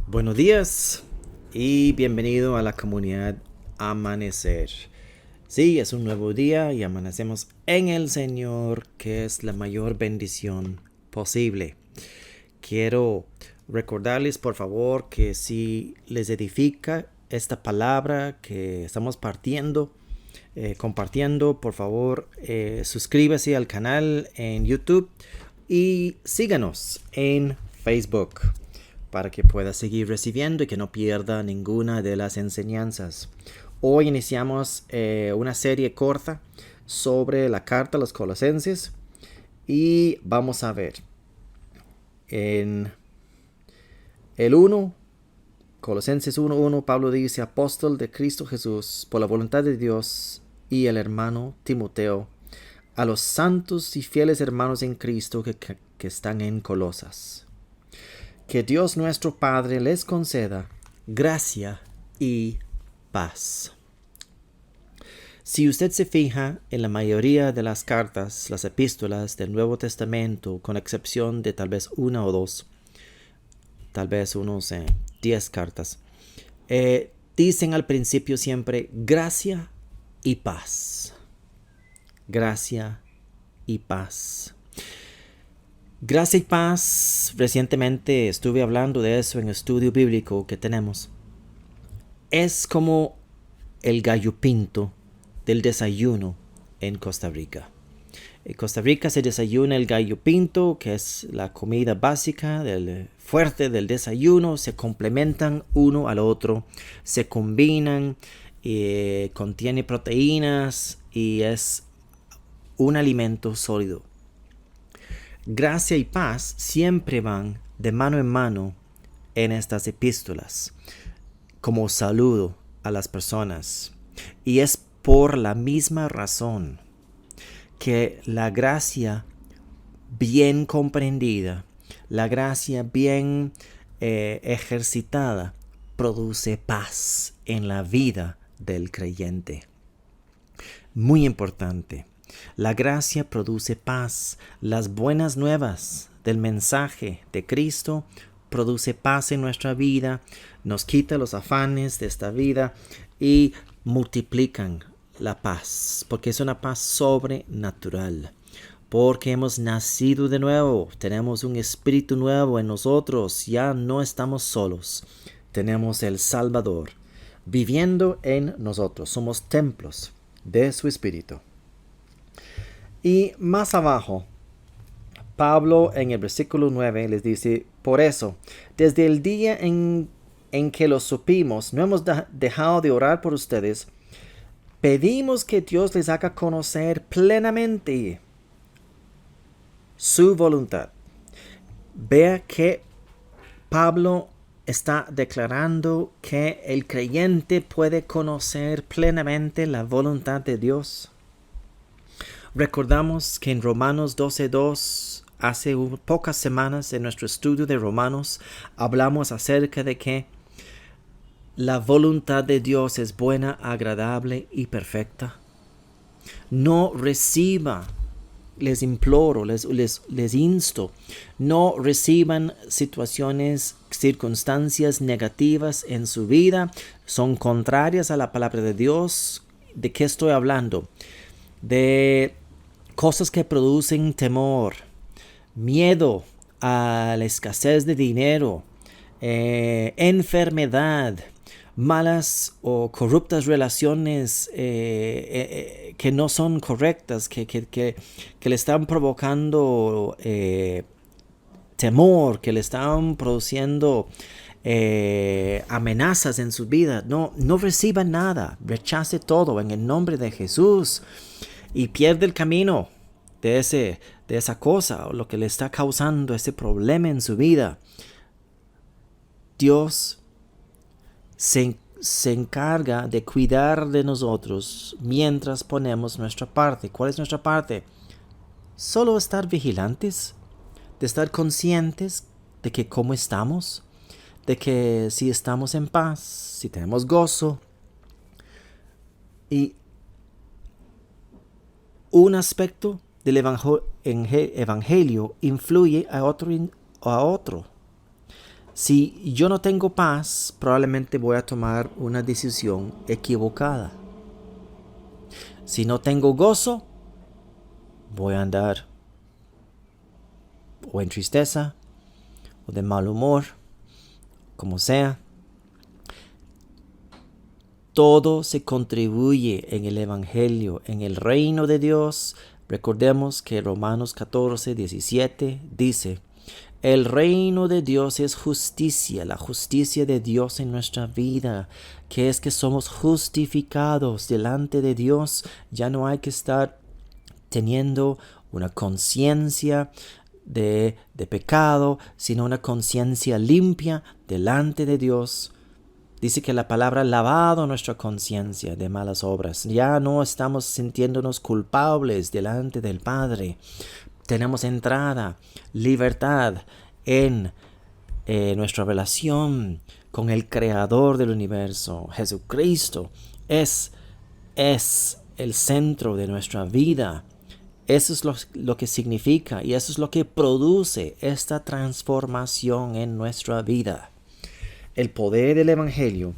Buenos días y bienvenido a la comunidad Amanecer. Sí, es un nuevo día y amanecemos en el Señor, que es la mayor bendición posible. Quiero recordarles, por favor, que si les edifica esta palabra que estamos compartiendo, por favor, suscríbase al canal en YouTube y síganos en Facebook para que pueda seguir recibiendo y que no pierda ninguna de las enseñanzas. Hoy iniciamos una serie corta sobre la carta a los Colosenses y vamos a ver en el 1, Colosenses 1:1, Pablo dice: apóstol de Cristo Jesús por la voluntad de Dios, y el hermano Timoteo, a los santos y fieles hermanos en Cristo que están en Colosas. Que Dios nuestro Padre les conceda gracia y paz. Si usted se fija en la mayoría de las cartas, las epístolas del Nuevo Testamento, con excepción de tal vez una o dos, tal vez unos 10 cartas, dicen al principio siempre gracia y paz. Gracia y paz. Gracia y paz, recientemente estuve hablando de eso en estudio bíblico que tenemos. Es como el gallo pinto del desayuno en Costa Rica. En Costa Rica se desayuna el gallo pinto, que es la comida básica fuerte del desayuno. Se complementan uno al otro, se combinan, contiene proteínas y es un alimento sólido. Gracia y paz siempre van de mano en mano en estas epístolas, como saludo a las personas. Y es por la misma razón que la gracia bien comprendida, la gracia bien ejercitada, produce paz en la vida del creyente. Muy importante. La gracia produce paz. Las buenas nuevas del mensaje de Cristo produce paz en nuestra vida, nos quita los afanes de esta vida y multiplican la paz, porque es una paz sobrenatural. Porque hemos nacido de nuevo, tenemos un espíritu nuevo en nosotros, ya no estamos solos, tenemos el Salvador viviendo en nosotros, somos templos de su espíritu. Y más abajo, Pablo en el versículo 9 les dice: por eso, desde el día en que lo supimos, no hemos dejado de orar por ustedes. Pedimos que Dios les haga conocer plenamente su voluntad. Vea que Pablo está declarando que el creyente puede conocer plenamente la voluntad de Dios. Recordamos que en Romanos 12:2, hace pocas semanas en nuestro estudio de Romanos, hablamos acerca de que la voluntad de Dios es buena, agradable y perfecta. No reciba, les imploro, les insto, no reciban circunstancias negativas en su vida, son contrarias a la palabra de Dios. ¿De qué estoy hablando? De cosas que producen temor, miedo a la escasez de dinero, enfermedad, malas o corruptas relaciones que no son correctas, que le están provocando temor, que le están produciendo amenazas en su vida. No reciba nada, rechace todo en el nombre de Jesús y pierde el camino de esa cosa o lo que le está causando ese problema en su vida. Dios se encarga de cuidar de nosotros mientras ponemos nuestra parte. ¿Cuál es nuestra parte? Solo estar vigilantes, de estar conscientes de que cómo estamos, de que si estamos en paz, si tenemos gozo. Y un aspecto del evangelio influye a otro. Si yo no tengo paz, probablemente voy a tomar una decisión equivocada. Si no tengo gozo, voy a andar o en tristeza o de mal humor, como sea. Todo se contribuye en el Evangelio, en el reino de Dios. Recordemos que Romanos 14:17 dice: el reino de Dios es justicia, la justicia de Dios en nuestra vida, que es que somos justificados delante de Dios. Ya no hay que estar teniendo una conciencia de pecado, sino una conciencia limpia delante de Dios. Dice que la palabra ha lavado nuestra conciencia de malas obras. Ya no estamos sintiéndonos culpables delante del Padre. Tenemos entrada, libertad en nuestra relación con el Creador del universo. Jesucristo es el centro de nuestra vida. Eso es lo que significa y eso es lo que produce esta transformación en nuestra vida. El poder del Evangelio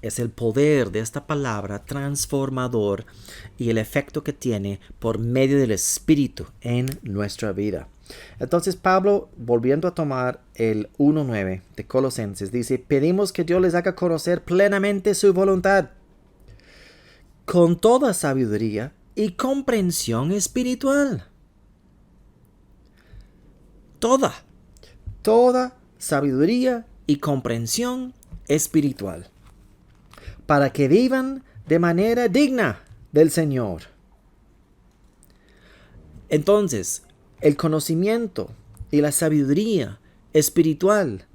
es el poder de esta palabra transformador y el efecto que tiene por medio del Espíritu en nuestra vida. Entonces Pablo, volviendo a tomar el 1:9 de Colosenses, dice: pedimos que Dios les haga conocer plenamente su voluntad, con toda sabiduría y comprensión espiritual. Toda sabiduría y comprensión espiritual, para que vivan de manera digna del Señor. Entonces, el conocimiento y la sabiduría espiritual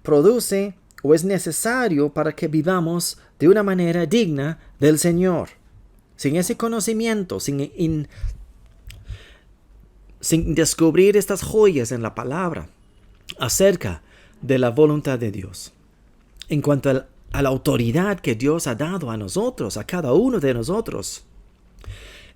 produce o es necesario para que vivamos de una manera digna del Señor. Sin ese conocimiento, sin descubrir estas joyas en la palabra acerca de la voluntad de Dios, en cuanto a la autoridad que Dios ha dado a nosotros, a cada uno de nosotros,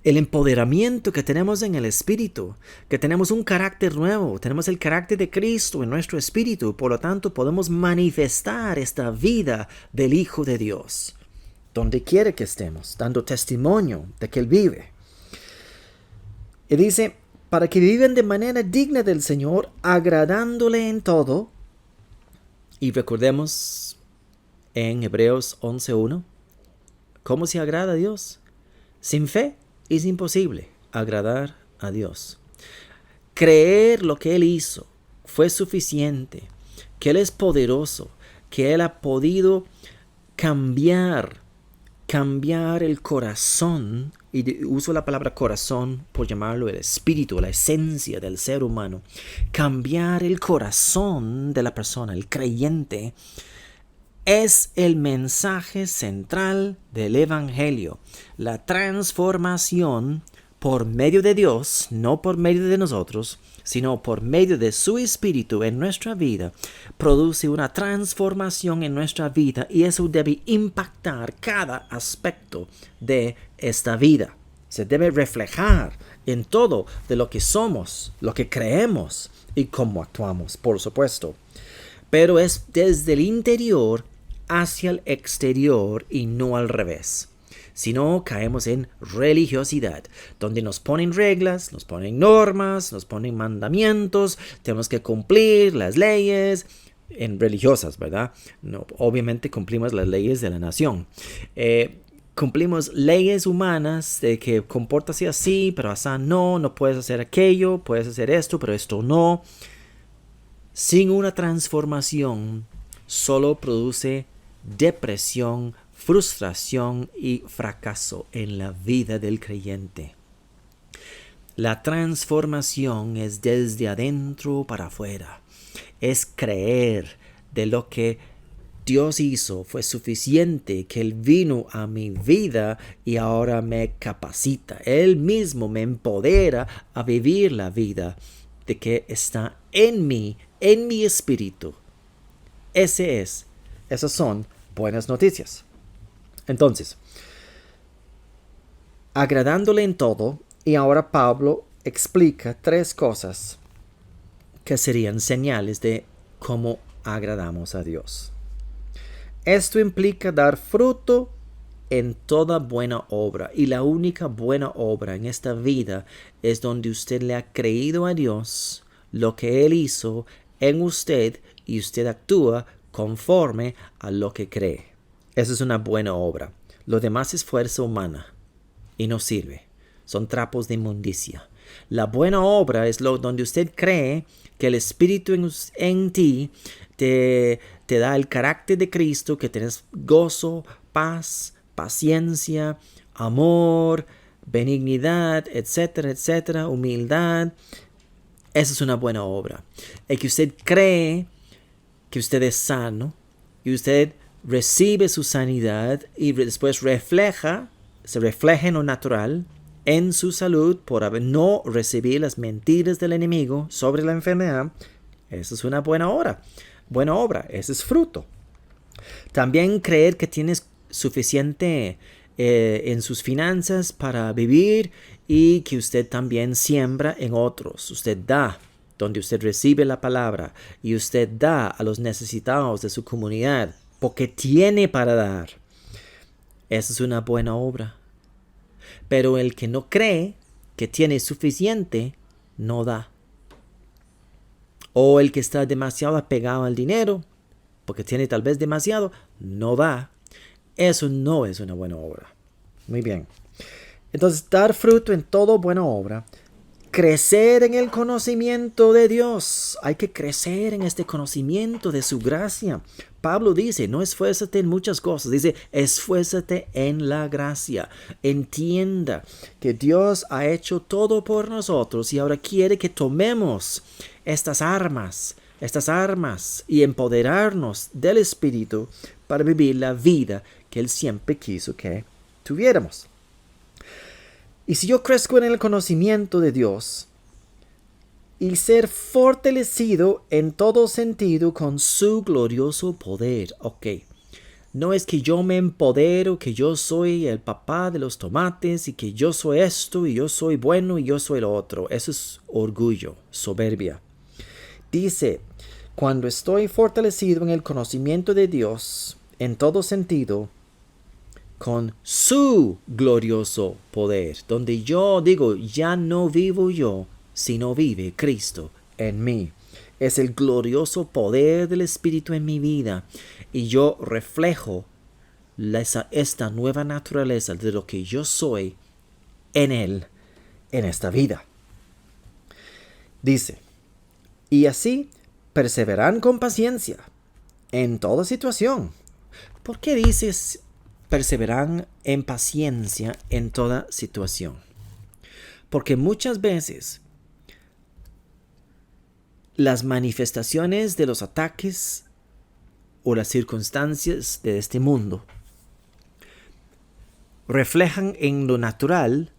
el empoderamiento que tenemos en el Espíritu, que tenemos un carácter nuevo, tenemos el carácter de Cristo en nuestro espíritu, por lo tanto podemos manifestar esta vida del Hijo de Dios, donde quiera que estemos, dando testimonio de que Él vive. Y dice: para que vivan de manera digna del Señor, agradándole en todo. Y recordemos en Hebreos 11:1, ¿cómo se agrada a Dios? Sin fe es imposible agradar a Dios. Creer lo que Él hizo fue suficiente, que Él es poderoso, que Él ha podido cambiar el corazón, y uso la palabra corazón por llamarlo el espíritu, la esencia del ser humano, cambiar el corazón de la persona, el creyente, es el mensaje central del Evangelio. La transformación por medio de Dios, no por medio de nosotros, sino por medio de su Espíritu en nuestra vida, produce una transformación en nuestra vida, y eso debe impactar cada aspecto de esta vida. Se debe reflejar en todo de lo que somos, lo que creemos y cómo actuamos, por supuesto. Pero es desde el interior hacia el exterior y no al revés. Si no, caemos en religiosidad, donde nos ponen reglas, nos ponen normas, nos ponen mandamientos, tenemos que cumplir las leyes religiosas, ¿verdad? No, obviamente cumplimos las leyes de la nación. Cumplimos leyes humanas de que compórtase así, pero así no puedes hacer aquello, puedes hacer esto, pero esto no. Sin una transformación, solo produce depresión, frustración y fracaso en la vida del creyente. La transformación es desde adentro para afuera. Es creer de lo que Dios hizo fue suficiente, que Él vino a mi vida y ahora me capacita. Él mismo me empodera a vivir la vida de que está en mí, en mi espíritu. Esas son buenas noticias. Entonces, agradándole en todo, y ahora Pablo explica 3 cosas que serían señales de cómo agradamos a Dios. Esto implica dar fruto en toda buena obra. Y la única buena obra en esta vida es donde usted le ha creído a Dios lo que Él hizo en usted y usted actúa conforme a lo que cree. Esa es una buena obra. Lo demás es fuerza humana y no sirve. Son trapos de inmundicia. La buena obra es donde usted cree que el Espíritu en ti te da el carácter de Cristo, que tienes gozo, paz, paciencia, amor, benignidad, etcétera, etcétera, humildad. Esa es una buena obra. El que usted cree que usted es sano y usted recibe su sanidad y después se refleja en lo natural, en su salud, por no recibir las mentiras del enemigo sobre la enfermedad. Esa es una buena obra. Buena obra, ese es fruto. También creer que tienes suficiente en sus finanzas para vivir y que usted también siembra en otros. Usted da donde usted recibe la palabra y usted da a los necesitados de su comunidad porque tiene para dar. Esa es una buena obra. Pero el que no cree que tiene suficiente, no da. O el que está demasiado apegado al dinero, porque tiene tal vez demasiado, no da. Eso no es una buena obra. Muy bien. Entonces, dar fruto en toda buena obra. Crecer en el conocimiento de Dios. Hay que crecer en este conocimiento de su gracia. Pablo dice, no esfuérzate en muchas cosas. Dice, esfuérzate en la gracia. Entienda que Dios ha hecho todo por nosotros y ahora quiere que tomemos estas armas y empoderarnos del Espíritu para vivir la vida que Él siempre quiso que tuviéramos. Y si yo crezco en el conocimiento de Dios y ser fortalecido en todo sentido con su glorioso poder. Ok, no es que yo me empodero, que yo soy el papá de los tomates y que yo soy esto y yo soy bueno y yo soy lo otro. Eso es orgullo, soberbia. Dice, cuando estoy fortalecido en el conocimiento de Dios, en todo sentido, con su glorioso poder, donde yo digo, ya no vivo yo, sino vive Cristo en mí. Es el glorioso poder del Espíritu en mi vida y yo reflejo esta nueva naturaleza de lo que yo soy en Él, en esta vida. Dice, y así perseveran con paciencia en toda situación. ¿Por qué dices perseveran en paciencia en toda situación? Porque muchas veces las manifestaciones de los ataques o las circunstancias de este mundo reflejan en lo natural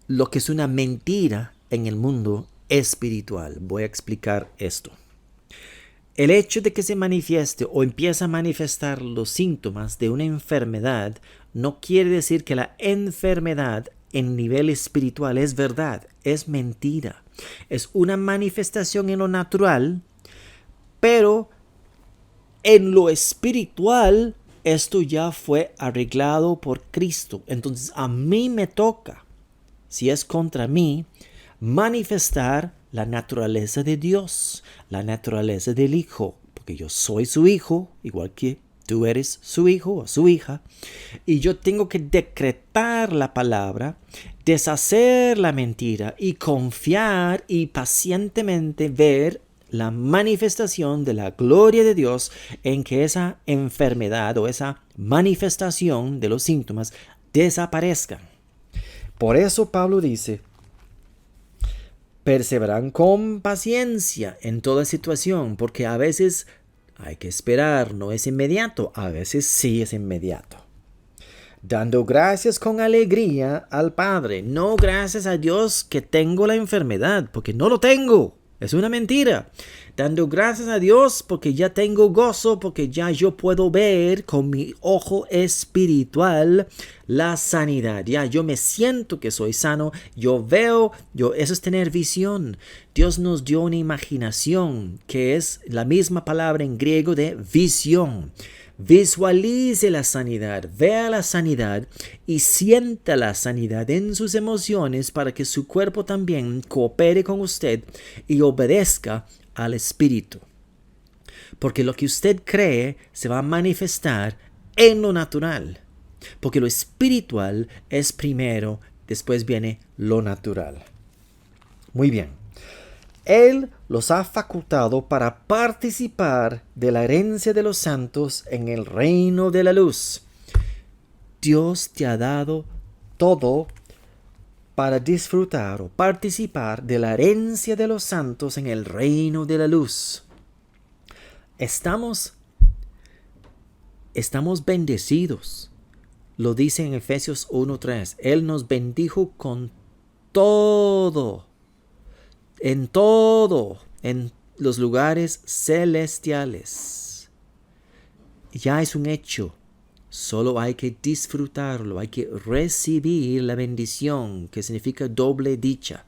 lo que es una mentira en el mundo espiritual. Voy a explicar esto. El hecho de que se manifieste o empiece a manifestar los síntomas de una enfermedad no quiere decir que la enfermedad en nivel espiritual es verdad, es mentira. Es una manifestación en lo natural, pero en lo espiritual esto ya fue arreglado por Cristo. Entonces a mí me toca, si es contra mí, manifestar la naturaleza de Dios, la naturaleza del Hijo, porque yo soy su hijo, igual que tú eres su hijo o su hija, y yo tengo que decretar la palabra, deshacer la mentira y confiar y pacientemente ver la manifestación de la gloria de Dios en que esa enfermedad o esa manifestación de los síntomas desaparezcan. Por eso Pablo dice, perseveran con paciencia en toda situación, porque a veces hay que esperar, no es inmediato, a veces sí es inmediato. Dando gracias con alegría al Padre, no gracias a Dios que tengo la enfermedad, porque no lo tengo. Es una mentira. Dando gracias a Dios porque ya tengo gozo, porque ya yo puedo ver con mi ojo espiritual la sanidad. Ya yo me siento que soy sano, yo veo, eso es tener visión. Dios nos dio una imaginación, que es la misma palabra en griego de visión. Visualice la sanidad, vea la sanidad y sienta la sanidad en sus emociones para que su cuerpo también coopere con usted y obedezca al Espíritu. Porque lo que usted cree se va a manifestar en lo natural. Porque lo espiritual es primero, después viene lo natural. Muy bien. Él los ha facultado para participar de la herencia de los santos en el reino de la luz. Dios te ha dado todo para disfrutar o participar de la herencia de los santos en el reino de la luz. Estamos bendecidos. Lo dice en Efesios 1:3. Él nos bendijo con todo. En los lugares celestiales. Ya es un hecho. Solo hay que disfrutarlo, hay que recibir la bendición, que significa doble dicha.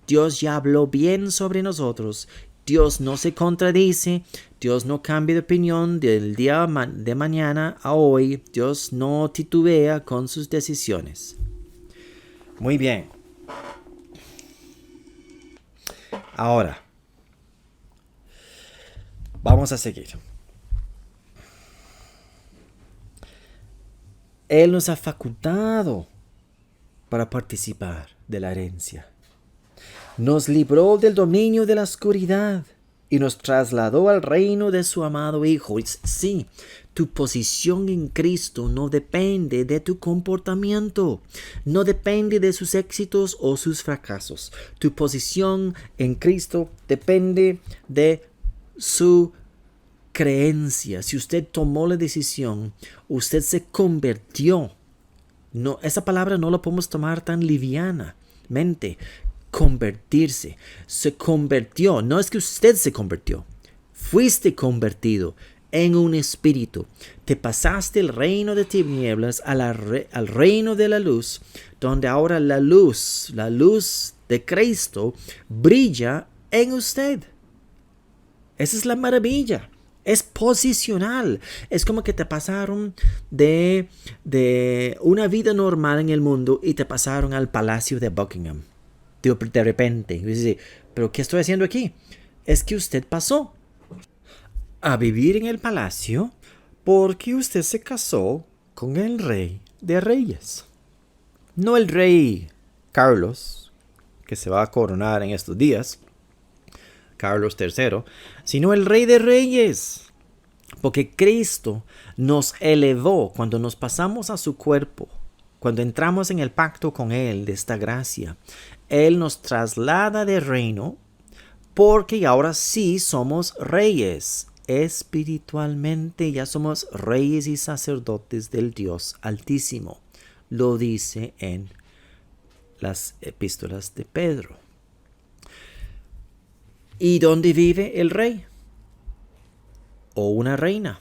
Dios ya habló bien sobre nosotros. Dios no se contradice. Dios no cambia de opinión del día de mañana a hoy. Dios no titubea con sus decisiones. Muy bien. Ahora, vamos a seguir. Él nos ha facultado para participar de la herencia. Nos libró del dominio de la oscuridad y nos trasladó al reino de su amado Hijo. Sí, tu posición en Cristo no depende de tu comportamiento, no depende de sus éxitos o sus fracasos. Tu posición en Cristo depende de su creencia. Si usted tomó la decisión, usted se convirtió. No, esa palabra no la podemos tomar tan livianamente. Convertirse. Se convirtió. No es que usted se convirtió. Fuiste convertido en un espíritu. Te pasaste el reino de tinieblas al reino de la luz, donde ahora la luz de Cristo brilla en usted. Esa es la maravilla. Es posicional. Es como que te pasaron de una vida normal en el mundo y te pasaron al palacio de Buckingham. De repente. ¿Pero qué estoy haciendo aquí? Es que usted pasó a vivir en el palacio porque usted se casó con el rey de reyes. No el rey Carlos, que se va a coronar en estos días, Carlos III, sino el rey de reyes. Porque Cristo nos elevó cuando nos pasamos a su cuerpo, cuando entramos en el pacto con Él de esta gracia. Él nos traslada de reino porque ahora sí somos reyes. Espiritualmente ya somos reyes y sacerdotes del Dios Altísimo. Lo dice en las epístolas de Pedro. ¿Y dónde vive el rey? O una reina.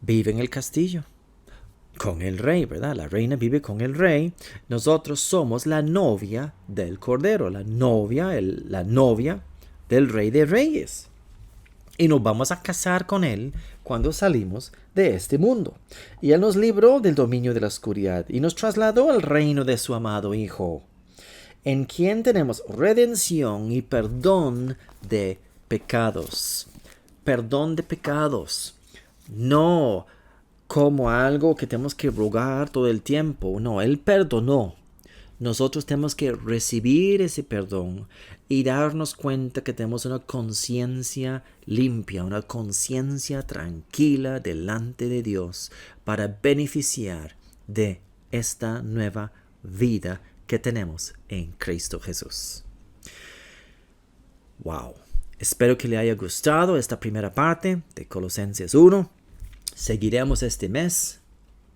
Vive en el castillo. Con el rey, ¿verdad? La reina vive con el rey. Nosotros somos la novia del Cordero. La novia del Rey de Reyes. Y nos vamos a casar con Él cuando salimos de este mundo. Y Él nos libró del dominio de la oscuridad y nos trasladó al reino de su amado Hijo, en quien tenemos redención y perdón de pecados. Perdón de pecados. No como algo que tenemos que rogar todo el tiempo. No, Él perdonó. Nosotros tenemos que recibir ese perdón y darnos cuenta que tenemos una conciencia limpia, una conciencia tranquila delante de Dios para beneficiar de esta nueva vida que tenemos en Cristo Jesús. Wow. Espero que le haya gustado esta primera parte de Colosenses 1. Seguiremos este mes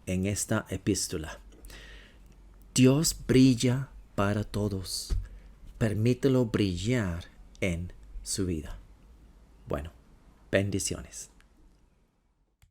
en esta epístola. Dios brilla para todos. Permítelo brillar en su vida. Bueno, bendiciones.